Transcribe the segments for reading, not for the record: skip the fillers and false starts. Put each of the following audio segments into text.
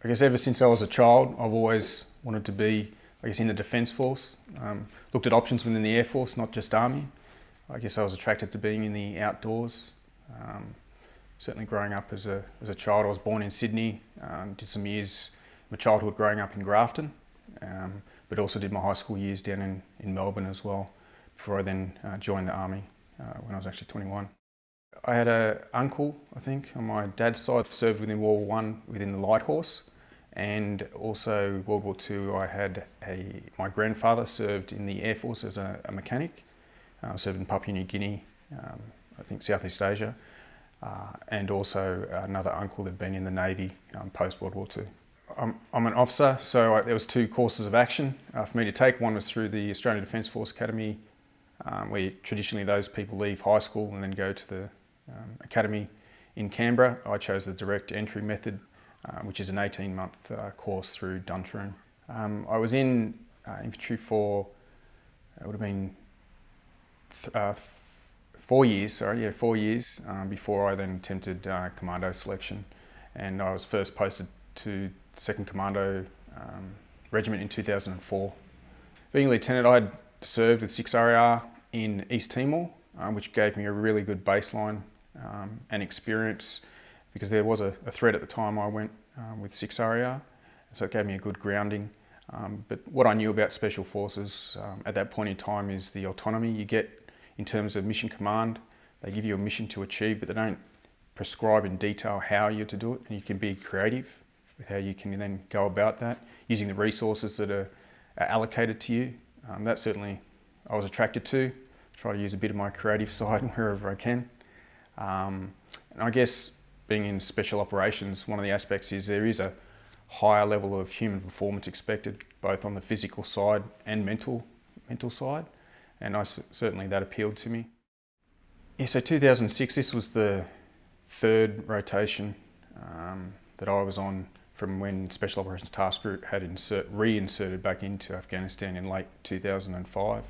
I guess ever since I was a child, I've always wanted to be, in the Defence Force. Looked at options within the Air Force, not just Army. I guess I was attracted to being in the outdoors. Certainly growing up as a child, I was born in Sydney, did some years of my childhood growing up in Grafton, but also did my high school years down in Melbourne as well, before I then joined the Army when I was actually 21. I had an uncle, I think, on my dad's side, served within World War I within the Light Horse, and also World War II I had my grandfather served in the Air Force as a mechanic, served in Papua New Guinea, I think Southeast Asia, and also another uncle that had been in the Navy post World War II. I'm an officer, so there was 2 courses of action for me to take. One was through the Australian Defence Force Academy, where traditionally those people leave high school and then go to the academy in Canberra. I chose the direct entry method, which is an 18-month course through Duntroon. I was in infantry for, it would have been 4 years, before I then attempted Commando selection. And I was first posted to 2nd Commando Regiment in 2004. Being a lieutenant, I had served with 6 RAR in East Timor, which gave me a really good baseline and experience, because there was a threat at the time I went with 6 RAR, so it gave me a good grounding. But what I knew about Special Forces at that point in time is the autonomy you get in terms of mission command. They give you a mission to achieve, but they don't prescribe in detail how you're to do it, and you can be creative with how you can then go about that, using the resources that are allocated to you. That certainly I was attracted to. Try to use a bit of my creative side wherever I can. And I guess being in special operations, one of the aspects is there is a higher level of human performance expected, both on the physical side and mental side, and certainly that appealed to me. Yeah, so 2006, this was the 3rd rotation that I was on from when Special Operations Task Group had reinserted back into Afghanistan in late 2005.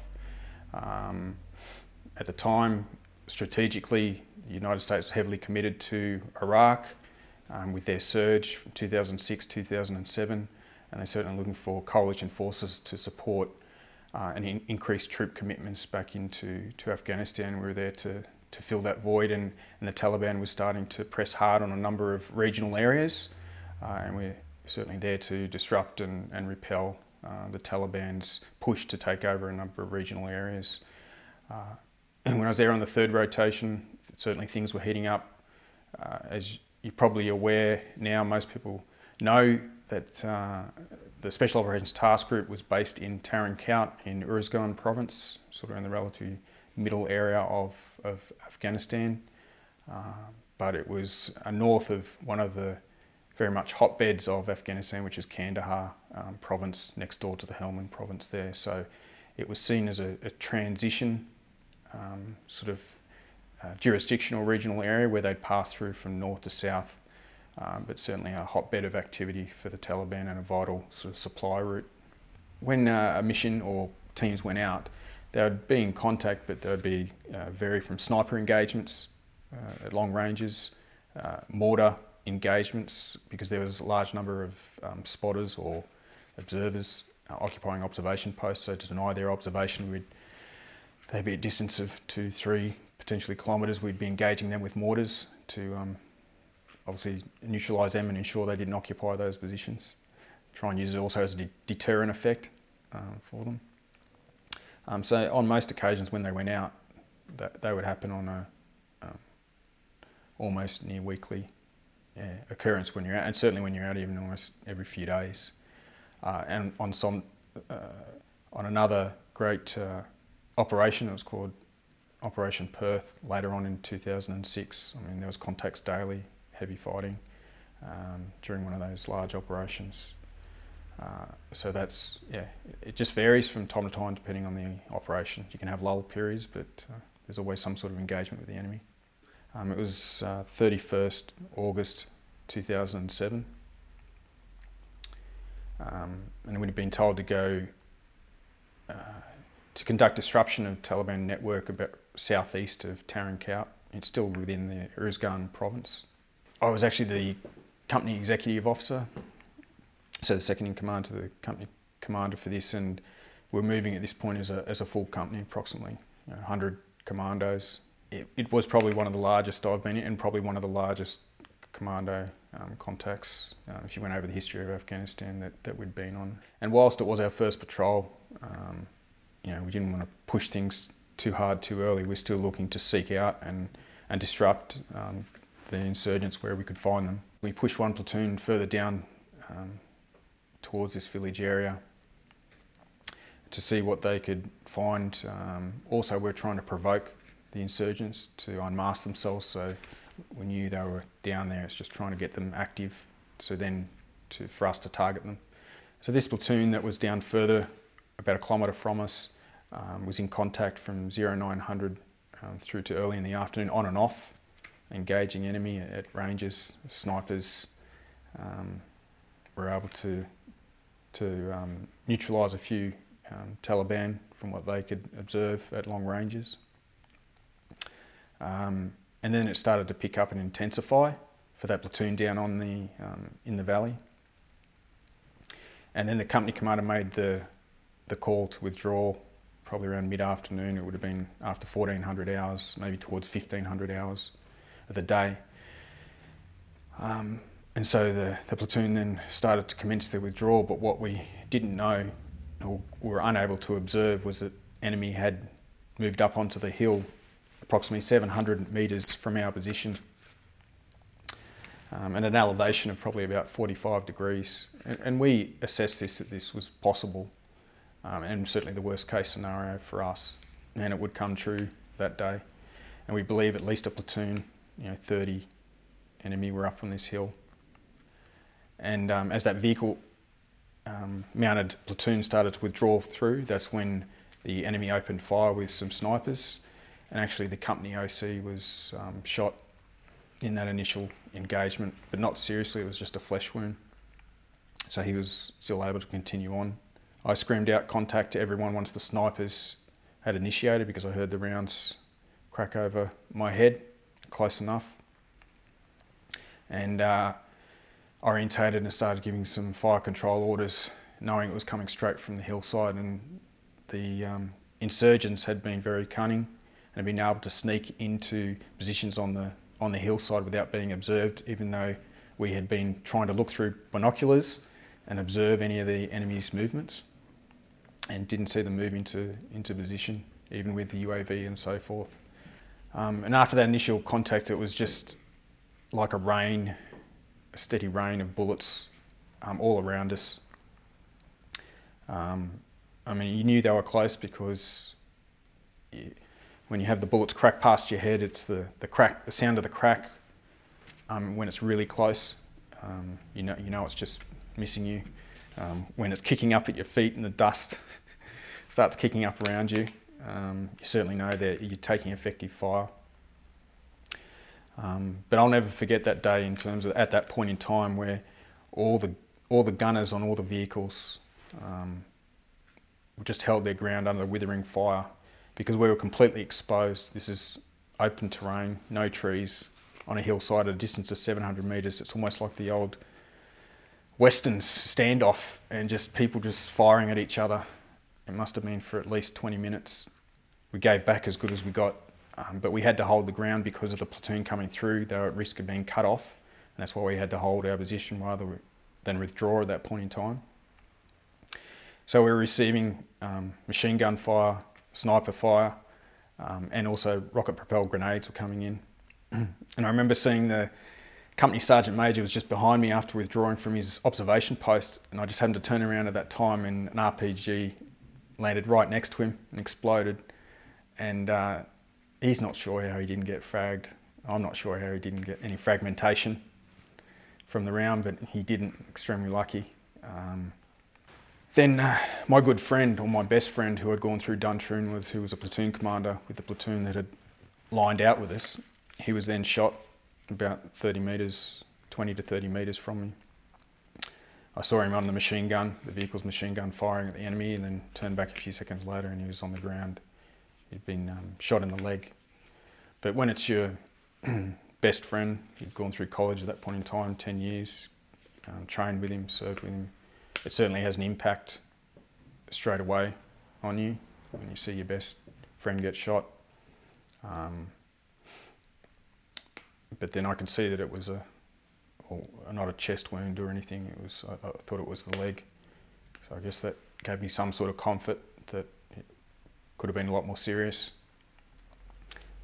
At the time, strategically, the United States was heavily committed to Iraq with their surge from 2006-2007, and they're certainly looking for coalition forces to support and increase troop commitments back into Afghanistan. We were there to fill that void, and the Taliban was starting to press hard on a number of regional areas, and we're certainly there to disrupt and repel the Taliban's push to take over a number of regional areas. And when I was there on the 3rd rotation, certainly things were heating up. As you're probably aware now, most people know that the Special Operations Task Group was based in Tarin Kowt in Uruzgan province, sort of in the relatively middle area of Afghanistan. But it was north of one of the very much hotbeds of Afghanistan, which is Kandahar province, next door to the Helmand province there. So it was seen as a transition jurisdictional regional area where they'd pass through from north to south, but certainly a hotbed of activity for the Taliban and a vital sort of supply route. When a mission or teams went out, they would be in contact, but they would be vary from sniper engagements at long ranges, mortar engagements, because there was a large number of spotters or observers occupying observation posts, so to deny their observation, they'd be at a distance of 2-3 potentially kilometres. We'd be engaging them with mortars to obviously neutralise them and ensure they didn't occupy those positions. Try and use it also as a deterrent effect for them. So on most occasions when they went out, they would happen on a almost near weekly occurrence when you're out, and certainly when you're out even almost every few days. And on another great operation, it was called Operation Perth, later on in 2006. I mean, there was contacts daily, heavy fighting during one of those large operations. So that's, it just varies from time to time depending on the operation. You can have lull periods, but there's always some sort of engagement with the enemy. It was 31st August 2007. And we'd been told to go to conduct disruption of Taliban network about southeast of Tarin Kowt. It's still within the Uruzgan province. I was actually the company executive officer So the second in command to the company commander for this, and we're moving at this point as a full company, approximately 100 commandos. It was probably one of the largest I've been in, and probably one of the largest commando contacts, if you went over the history of Afghanistan, that we'd been on. And whilst it was our first patrol, we didn't want to push things too hard too early. We're still looking to seek out and disrupt the insurgents where we could find them. We pushed one platoon further down towards this village area to see what they could find. Also, we're trying to provoke the insurgents to unmask themselves, so we knew they were down there. It's just trying to get them active, so then for us to target them. So this platoon that was down further, about 1 kilometre from us, was in contact from 0900 through to early in the afternoon, on and off, engaging enemy at ranges. Snipers were able to neutralise a few Taliban from what they could observe at long ranges. And then it started to pick up and intensify for that platoon down on in the valley. And then the company commander made the call to withdraw probably around mid-afternoon. It would have been after 1400 hours, maybe towards 1500 hours of the day. And so the platoon then started to commence their withdrawal, but what we didn't know, or were unable to observe, was that enemy had moved up onto the hill approximately 700 metres from our position, at an elevation of probably about 45 degrees. And we assessed that this was possible, and certainly the worst case scenario for us, and it would come true that day. And we believe at least a platoon, 30 enemy were up on this hill. And as that vehicle mounted platoon started to withdraw through, that's when the enemy opened fire with some snipers, and actually the company OC was shot in that initial engagement, but not seriously. It was just a flesh wound, so he was still able to continue on. I screamed out contact to everyone once the snipers had initiated, because I heard the rounds crack over my head close enough, and orientated and started giving some fire control orders, knowing it was coming straight from the hillside. And the insurgents had been very cunning and had been able to sneak into positions on the hillside without being observed, even though we had been trying to look through binoculars and observe any of the enemy's movements, and didn't see them move into position, even with the UAV and so forth. And after that initial contact, it was just like a steady rain of bullets all around us. I mean, you knew they were close, because when you have the bullets crack past your head, it's the sound of the crack when it's really close. You know it's just missing you. When it's kicking up at your feet and the dust starts kicking up around you, you certainly know that you're taking effective fire. But I'll never forget that day, in terms of at that point in time where all the gunners on all the vehicles just held their ground under the withering fire, because we were completely exposed. This is open terrain, no trees, on a hillside at a distance of 700 metres. It's almost like the old Western standoff, and just people just firing at each other. It must have been for at least 20 minutes. We gave back as good as we got, but we had to hold the ground because of the platoon coming through. They were at risk of being cut off, and that's why we had to hold our position rather than withdraw at that point in time. So we were receiving machine gun fire, sniper fire, and also rocket-propelled grenades were coming in. And I remember seeing the company sergeant major was just behind me after withdrawing from his observation post, and I just happened to turn around at that time, and an RPG landed right next to him and exploded. And he's not sure how he didn't get fragged. I'm not sure how he didn't get any fragmentation from the round, but he didn't. Extremely lucky. Then my good friend, or my best friend, who had gone through Duntroon, who was a platoon commander with the platoon that had lined out with us, he was then shot about 30 metres, 20 to 30 metres from me. I saw him on the machine gun, the vehicle's machine gun, firing at the enemy, and then turned back a few seconds later and he was on the ground. He'd been shot in the leg. But when it's your best friend, you've gone through college at that point in time, 10 years, trained with him, served with him, it certainly has an impact straight away on you when you see your best friend get shot. But then I could see that it was not a chest wound or anything. It was, I thought it was the leg. So I guess that gave me some sort of comfort that it could have been a lot more serious.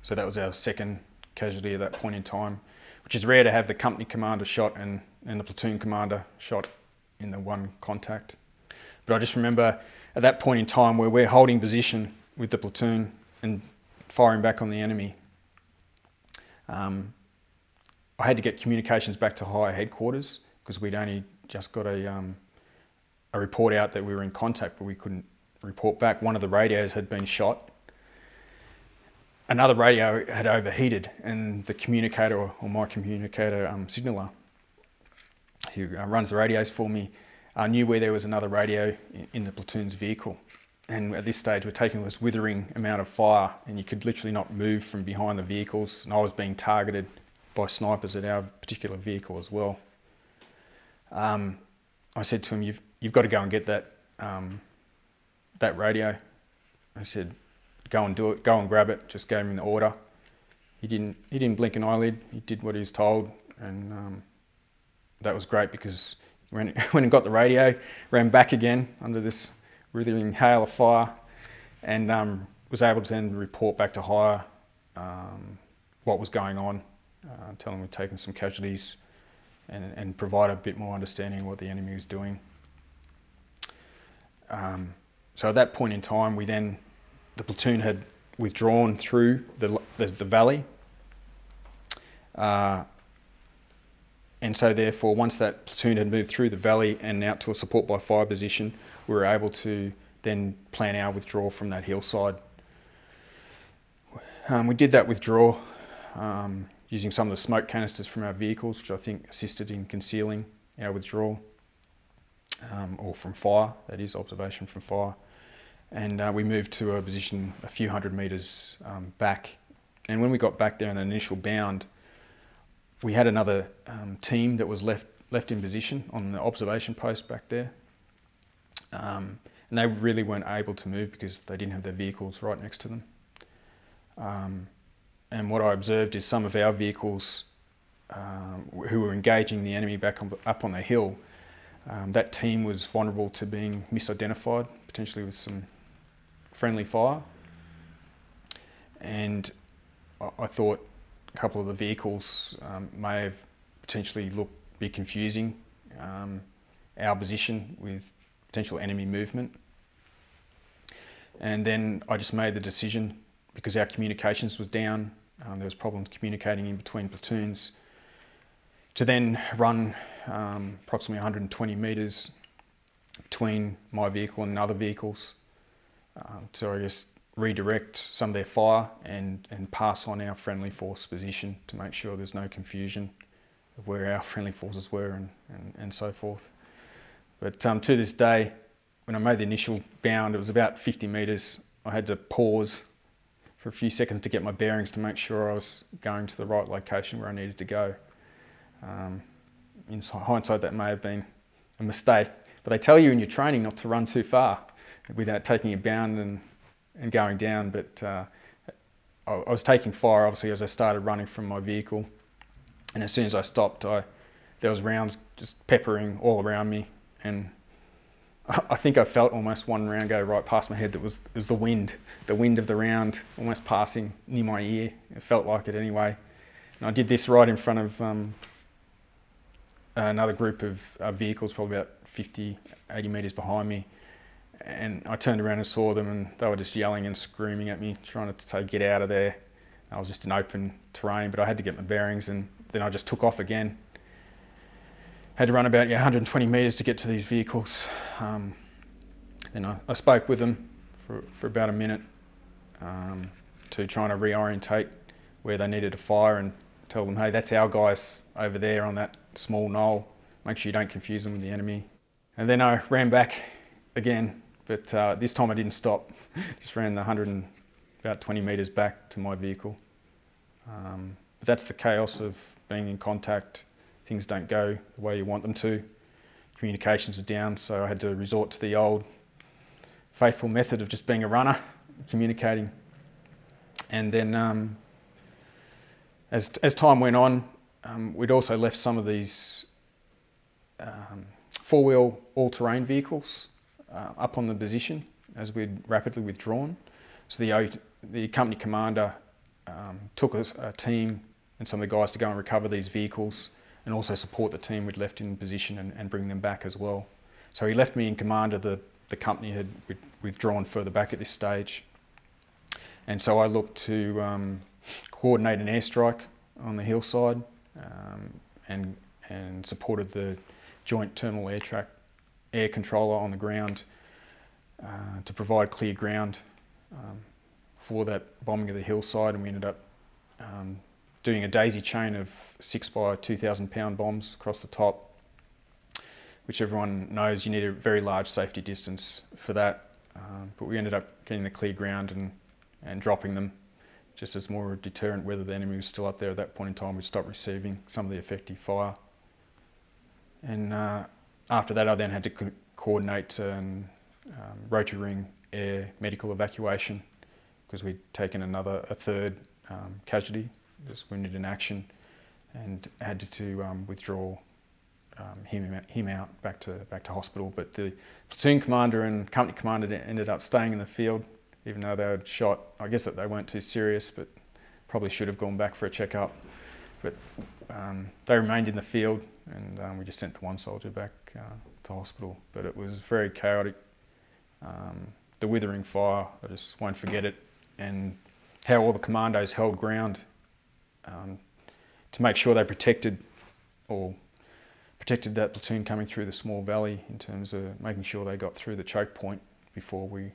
So that was our second casualty at that point in time, which is rare to have the company commander shot and the platoon commander shot in the one contact. But I just remember at that point in time where we're holding position with the platoon and firing back on the enemy, I had to get communications back to higher headquarters because we'd only just got a report out that we were in contact, but we couldn't report back. One of the radios had been shot. Another radio had overheated, and the communicator, or my communicator signaller, who runs the radios for me, knew where there was another radio in the platoon's vehicle. And at this stage, we're taking this withering amount of fire, and you could literally not move from behind the vehicles. And I was being targeted by snipers at our particular vehicle as well. I said to him, "You've got to go and get that that radio." I said, "Go and do it. Go and grab it." Just gave him the order. He didn't blink an eyelid. He did what he was told, and that was great because he went and got the radio, ran back again under this withering hail of fire, and was able to then report back to higher what was going on, tell them we'd taken some casualties, and provide a bit more understanding of what the enemy was doing. So at that point in time, the platoon had withdrawn through the valley, and so therefore once that platoon had moved through the valley and out to a support by fire position, we were able to then plan our withdrawal from that hillside. We did that withdrawal using some of the smoke canisters from our vehicles, which I think assisted in concealing our withdrawal, or from fire, that is, observation from fire. And we moved to a position a few hundred metres back. And when we got back there in the initial bound, we had another team that was left in position on the observation post back there. And they really weren't able to move because they didn't have their vehicles right next to them. And what I observed is some of our vehicles who were engaging the enemy up on the hill, that team was vulnerable to being misidentified, potentially with some friendly fire. And I thought a couple of the vehicles may have potentially be confusing our position with potential enemy movement. And then I just made the decision, because our communications was down, there was problems communicating in between platoons, to then run approximately 120 metres between my vehicle and other vehicles, to I guess redirect some of their fire and pass on our friendly force position to make sure there's no confusion of where our friendly forces were and so forth. But to this day, when I made the initial bound, it was about 50 metres. I had to pause for a few seconds to get my bearings to make sure I was going to the right location where I needed to go. In hindsight, that may have been a mistake, but they tell you in your training not to run too far without taking a bound and going down. But I was taking fire, obviously, as I started running from my vehicle, and as soon as I stopped, there was rounds just peppering all around me, and I think I felt almost one round go right past my head. It was the wind of the round almost passing near my ear. It felt like it anyway. And I did this right in front of another group of vehicles, probably about 50, 80 metres behind me. And I turned around and saw them, and they were just yelling and screaming at me, trying to say, "Get out of there." I was just in open terrain, but I had to get my bearings, and then I just took off again. Had to run about 120 metres to get to these vehicles. Then I spoke with them for about a minute to try to reorientate where they needed to fire and tell them, "Hey, that's our guys over there on that small knoll. Make sure you don't confuse them with the enemy." And then I ran back again, but this time I didn't stop. Just ran about 20 metres back to my vehicle. But that's the chaos of being in contact. Things don't go the way you want them to. communications are down, so I had to resort to the old faithful method of just being a runner, communicating. And then as time went on, we'd also left some of these four-wheel all-terrain vehicles up on the position as we'd rapidly withdrawn. So the company commander took a team and some of the guys to go and recover these vehicles and also support the team we'd left in position and bring them back as well. So he left me in command of the company had withdrawn further back at this stage. And so I looked to coordinate an airstrike on the hillside and supported the Joint Terminal Air Controller on the ground to provide clear ground for that bombing of the hillside. And we ended up doing a daisy chain of 6 by 2,000 pound bombs across the top, which everyone knows you need a very large safety distance for that. But we ended up getting the clear ground and dropping them just as more a deterrent. Whether the enemy was still up there at that point in time, we'd stop receiving some of the effective fire. And after that, I then had to coordinate rotary ring air medical evacuation because we'd taken a third casualty, was wounded in action, and had to withdraw him out back to hospital. But the platoon commander and company commander ended up staying in the field, even though they had shot. I guess that they weren't too serious, but probably should have gone back for a checkup. But they remained in the field, and we just sent the one soldier back to hospital. But it was very chaotic. The withering fire, I just won't forget it, and how all the commandos held ground to make sure they protected that platoon coming through the small valley, in terms of making sure they got through the choke point before we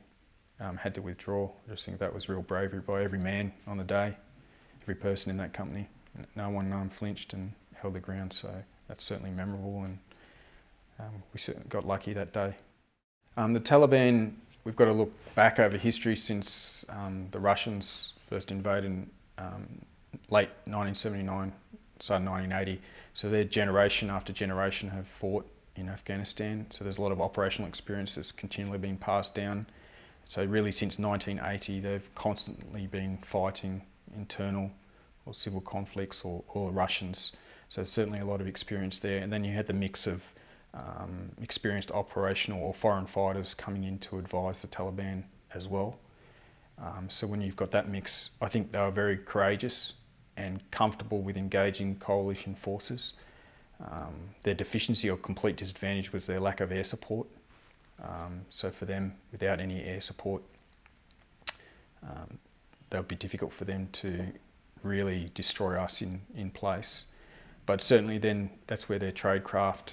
had to withdraw. I just think that was real bravery by every man on the day, every person in that company. No one flinched and held the ground, so that's certainly memorable, and we certainly got lucky that day. The Taliban, we've got to look back over history since the Russians first invaded in late 1979, started 1980. So their generation after generation have fought in Afghanistan. So there's a lot of operational experience that's continually been passed down. So really since 1980, they've constantly been fighting internal or civil conflicts or Russians. So there's certainly a lot of experience there. And then you had the mix of experienced operational or foreign fighters coming in to advise the Taliban as well. So when you've got that mix, I think they were very courageous and comfortable with engaging coalition forces. Their deficiency or complete disadvantage was their lack of air support. So for them, without any air support, that would be difficult for them to really destroy us in place. But certainly then, that's where their tradecraft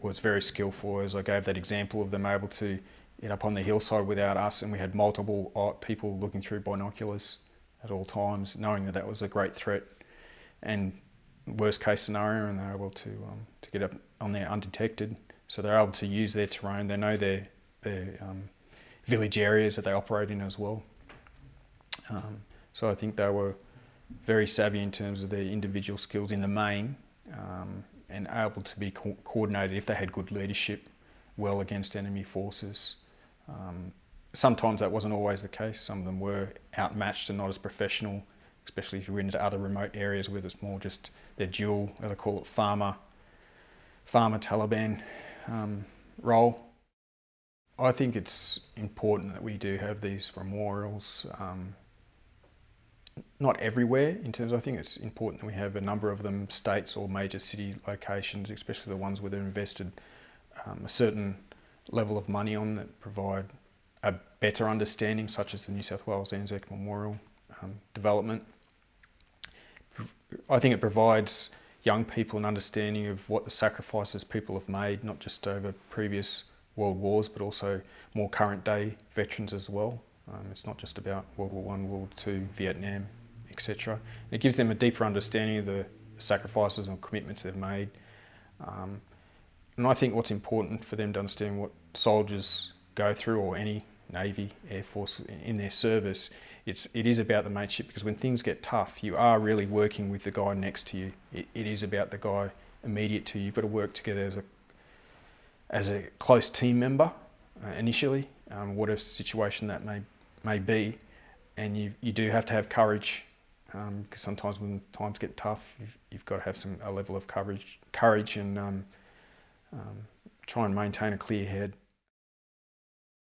was very skillful. As I gave that example of them able to get up on the hillside without us, and we had multiple people looking through binoculars at all times, knowing that that was a great threat and worst case scenario, and they're able to get up on there undetected. So they're able to use their terrain. They know their village areas that they operate in as well. So I think they were very savvy in terms of their individual skills in the main, and able to be coordinated if they had good leadership well against enemy forces. Sometimes that wasn't always the case. Some of them were outmatched and not as professional, especially if you went into other remote areas where it's more just their dual, as I call it, farmer-Taliban role. I think it's important that we do have these memorials, not everywhere in terms of, I think it's important that we have a number of them, states or major city locations, especially the ones where they've invested a certain level of money on, that provide a better understanding, such as the New South Wales Anzac Memorial development. I think it provides young people an understanding of what the sacrifices people have made, not just over previous world wars, but also more current day veterans as well. It's not just about World War I, World War II, Vietnam, etc. It gives them a deeper understanding of the sacrifices and commitments they've made. And I think what's important for them to understand what soldiers go through, or any Navy, Air Force in their service, it is about the mateship, because when things get tough, you are really working with the guy next to you. It is about the guy immediate to you. You've got to work together as a close team member initially, whatever situation that may be, and you do have to have courage, because sometimes when times get tough, you've got to have a level of courage and try and maintain a clear head.